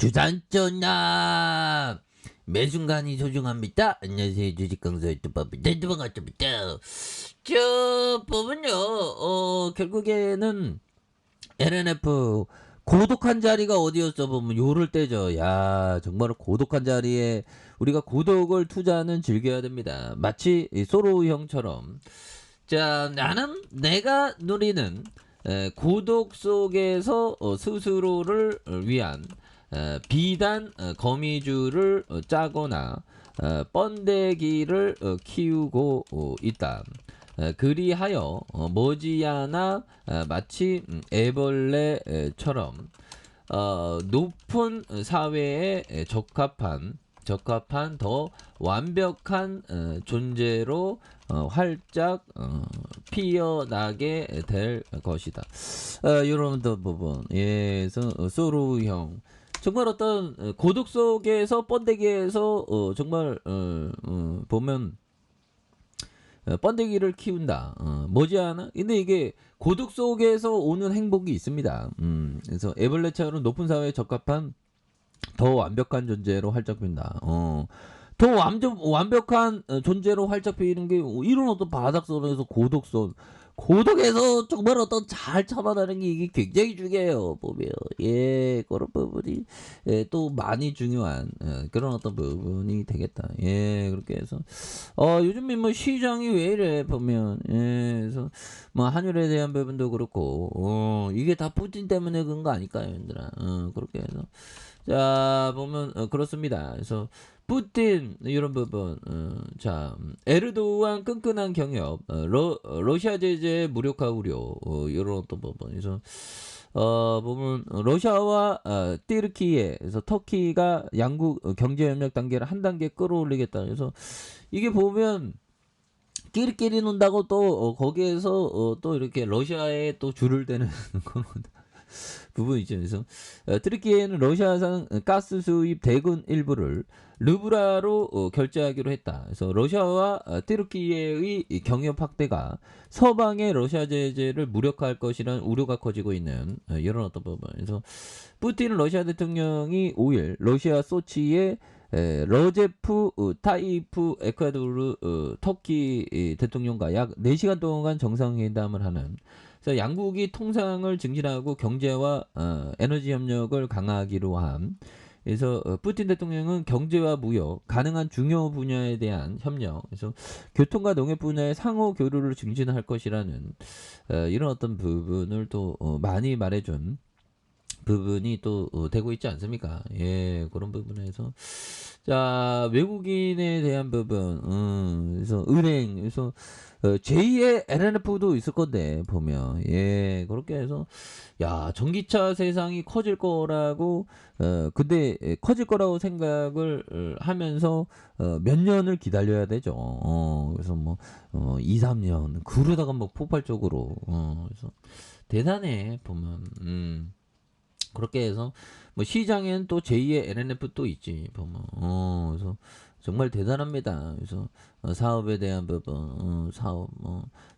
주산전나 매순간이 소중합니다. 안녕하세요, 주식강사 유튜버입니다. 반갑습니다. 저 법은요, 결국에는 LNF 고독한 자리가 어디였어 보면 요럴 때죠. 야, 정말 고독한 자리에 우리가 고독을 투자는 즐겨야 됩니다. 마치 소로 형처럼. 자, 나는 내가 누리는 고독 속에서 스스로를 위한 비단 거미줄을 짜거나 번데기를 키우고 있다. 그리하여 머지않아 마치 애벌레처럼 높은 사회에 적합한 더 완벽한 존재로 활짝 피어나게 될 것이다. 이런 부분. 예, 소루형. 정말 어떤 고독 속에서 번데기에서 정말 보면 번데기를 키운다. 머지않아. 근데 이게 고독 속에서 오는 행복이 있습니다. 그래서 애벌레처럼 높은 사회에 적합한 더 완벽한 존재로 활짝 핀다. 더 완벽한 존재로 활짝 피는 게 이런 어떤 바닥선에서 고독에서 정말 어떤 잘 참아내는 게 이게 굉장히 중요해요. 보면 그런 부분이 또 많이 중요한 그런 어떤 부분이 되겠다. 그렇게 해서 요즘에 뭐 시장이 왜 이래 보면 그래서 뭐 한율에 대한 부분도 그렇고 이게 다 푸틴 때문에 그런 거 아닐까요, 얘들아? 그렇게 해서 자 보면 그렇습니다. 그래서 푸틴 이런 부분 자 에르도안 끈끈한 경협 러시아 제재 무력화 우려 이런 어떤 부분 그래서 보면 러시아와 띠르키예에서 터키가 양국 경제 협력 단계를 한 단계 끌어올리겠다. 그래서 이게 보면 끼리끼리 논다고 또 거기에서 또 이렇게 러시아에 또 줄을 대는 그런 부분이 있죠. 그래서 트르키에는 러시아산 가스 수입 대군 일부를 르브라로 결제하기로 했다. 그래서 러시아와 트르키예의 경협 확대가 서방의 러시아 제재를 무력화할 것이라는 우려가 커지고 있는 이런 어떤 부분. 그래서 푸틴 러시아 대통령이 5일 러시아 소치에 러제프 타이프 에콰도르 터키 대통령과 약 4시간 동안 정상회담을 하는 그래서 양국이 통상을 증진하고 경제와 에너지 협력을 강화하기로 함. 그래서 푸틴 대통령은 경제와 무역, 가능한 중요 분야에 대한 협력, 그래서 교통과 농업 분야의 상호 교류를 증진할 것이라는 이런 어떤 부분을 또 많이 말해준 부분이 또 되고 있지 않습니까? 그런 부분에서 자 외국인에 대한 부분, 그래서 은행, 그래서 제2의 LNF도 있을 건데 보면 그렇게 해서 야 전기차 세상이 커질 거라고 근데 커질 거라고 생각을 하면서 몇 년을 기다려야 되죠. 그래서 뭐 2, 3년 그러다가 뭐 폭발적으로 그래서 대단해 보면 그렇게 해서 뭐 시장엔 또 제2의 LNF 또 있지 보면 그래서 정말 대단합니다. 그래서 사업에 대한 부분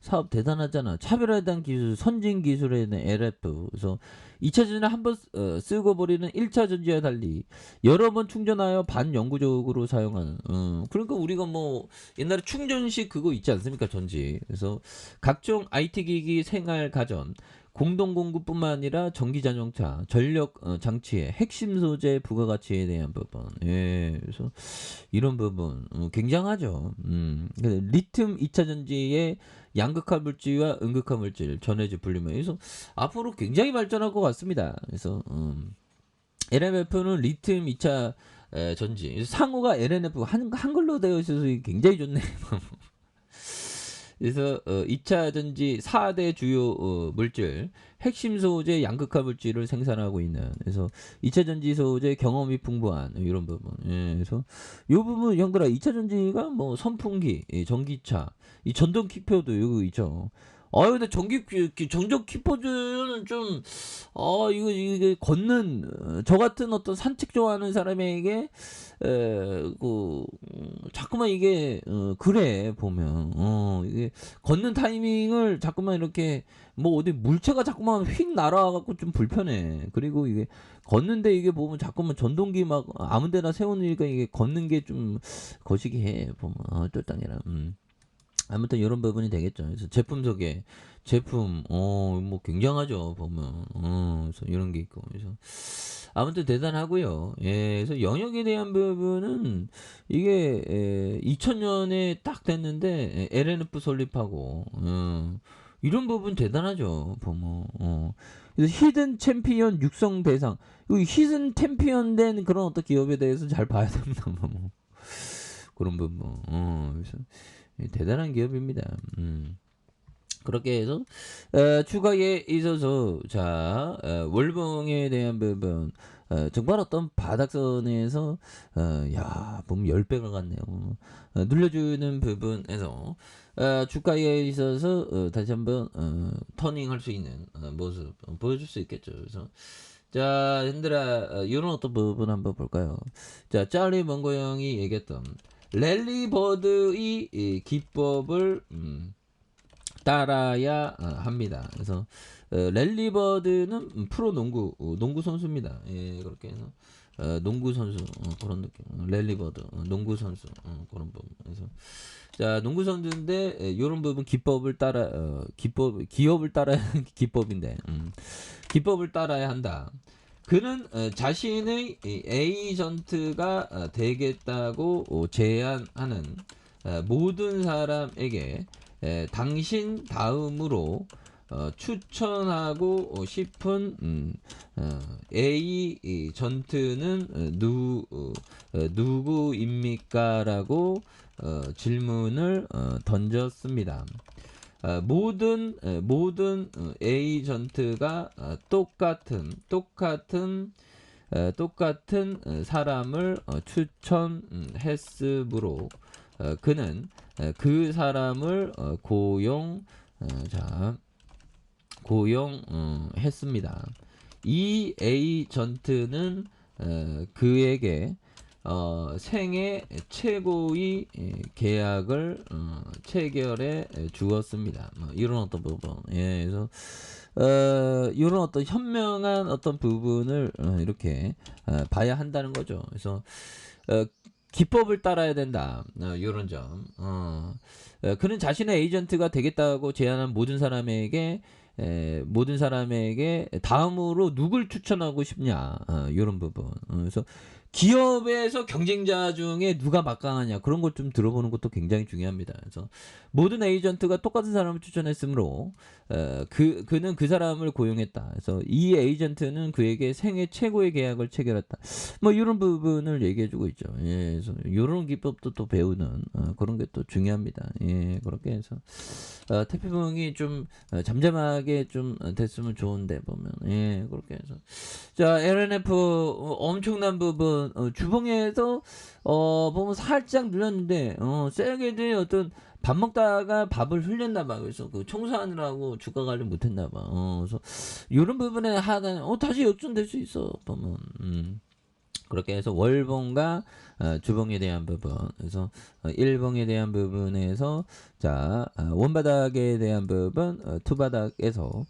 사업 대단하잖아. 차별화에 대한 기술, 선진 기술에 대한 LF. 그래서 2차 전지를 한번 쓰고 버리는 1차 전지와 달리 여러 번 충전하여 반영구적으로 사용하는 그러니까 우리가 뭐 옛날에 충전식 그거 있지 않습니까, 전지. 그래서 각종 IT 기기, 생활, 가전 공동 공급뿐만 아니라 전기 자동차, 전력 장치의 핵심 소재 부가가치에 대한 부분. 그래서 이런 부분 굉장하죠. 리튬 2차 전지의 양극화 물질과 음극화 물질, 전해질 분리면 그래서 앞으로 굉장히 발전할 것 같습니다. 그래서 LMF는 리튬 2차 전지, 상호가 LNF 한글로 되어 있어서 굉장히 좋네. 그래서 2차 전지 4대 주요 물질 핵심 소재 양극화 물질을 생산하고 있는 그래서 2차 전지 소재 경험이 풍부한 이런 부분. 그래서 이 부분 형들아 2차 전지가 뭐 선풍기, 전기차, 이 전동 킥표도 이거 있죠. 근데 정적 키퍼즈는 좀 이게 걷는 저 같은 어떤 산책 좋아하는 사람에게 자꾸만 이게 그래 보면 이게 걷는 타이밍을 자꾸만 이렇게 뭐 어디 물체가 자꾸만 휙 날아와 갖고 좀 불편해. 그리고 이게 걷는데 이게 보면 자꾸만 전동기 막 아무 데나 세우니까 이게 걷는 게 좀 거시기해 보면 쫄딱이라. 아무튼 요런 부분이 되겠죠. 그래서 제품 소개. 제품 뭐 굉장하죠 보면. 그래서 요런 게 있고. 그래서 아무튼 대단하고요. 예. 그래서 영역에 대한 부분은 이게 2000년에 딱 됐는데 LNF 설립하고 이런 부분 대단하죠 보면. 그래서 히든 챔피언 육성 대상. 이 히든 챔피언 된 그런 어떤 기업에 대해서 잘 봐야 됩니다. 뭐. 그런 부분. 그래서 대단한 기업입니다. 그렇게 해서 추가에 있어서 자 월봉에 대한 부분 정말 어떤 바닥선에서 야 보면 10배가 같네요. 눌려주는 부분에서 주가에 있어서 다시 한번 터닝할 수 있는 모습 보여줄 수 있겠죠. 그래서 자 흔들아 이런 어떤 부분 한번 볼까요? 자 짤리 먼고 형이 얘기했던 랠리버드의 이 기법을 따라야 합니다. 그래서 랠리버드는 프로 농구 선수입니다. 예, 그렇게 해서 농구 선수 그런 느낌. 랠리버드 농구 선수 그런 부분. 그래서 자 농구 선수인데 이런 부분 기법을 따라 기업을 따라야 기법인데 기법을 따라야 한다. 그는 자신의 에이전트가 되겠다고 제안하는 모든 사람에게 당신 다음으로 추천하고 싶은 에이전트는 누구입니까? 라고 질문을 던졌습니다. 모든 에이전트가 똑같은 사람을 추천했으므로 그는 그 사람을 고용했습니다. 이 에이전트는 그에게 생애 최고의 계약을 체결해 주었습니다. 뭐 이런 어떤 부분. 예, 그래서 이런 어떤 현명한 어떤 부분을 이렇게 봐야 한다는 거죠. 그래서 기법을 따라야 된다. 이런 점. 그는 자신의 에이전트가 되겠다고 제안한 모든 사람에게 다음으로 누굴 추천하고 싶냐 이런 부분. 그래서 기업에서 경쟁자 중에 누가 막강하냐 그런 걸 좀 들어보는 것도 굉장히 중요합니다. 그래서 모든 에이전트가 똑같은 사람을 추천했으므로 그는 그 사람을 고용했다. 그래서 이 에이전트는 그에게 생애 최고의 계약을 체결했다. 뭐 이런 부분을 얘기해주고 있죠. 예, 그래서 이런 기법도 또 배우는 그런 게 또 중요합니다. 예, 그렇게 해서 태평이 좀 잠잠하게 좀 됐으면 좋은데 보면 예, 그렇게 해서 자 LNF 엄청난 부분 주봉에서 보면 살짝 눌렸는데 세게들 어떤 밥 먹다가 밥을 흘렸나봐. 그래서 그 청소하느라고 주가 관리 못했나봐. 그래서 이런 부분에 하단 다시 역전될 수 있어 보면. 그렇게 해서 월봉과 주봉에 대한 부분, 그래서 일봉에 대한 부분에서 자 원바닥에 대한 부분, 투바닥에서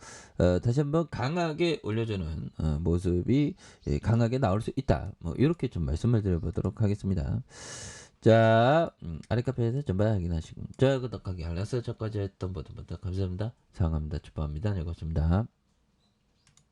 다시 한번 강하게 올려주는 모습이 강하게 나올 수 있다. 뭐 이렇게 좀 말씀을 드려보도록 하겠습니다. 자 아래카페에서 전반 확인하시고 자 구독하기 알았어요. 저까지 했던 모든 분들 감사합니다. 사랑합니다. 축복합니다. 네, 고맙습니다.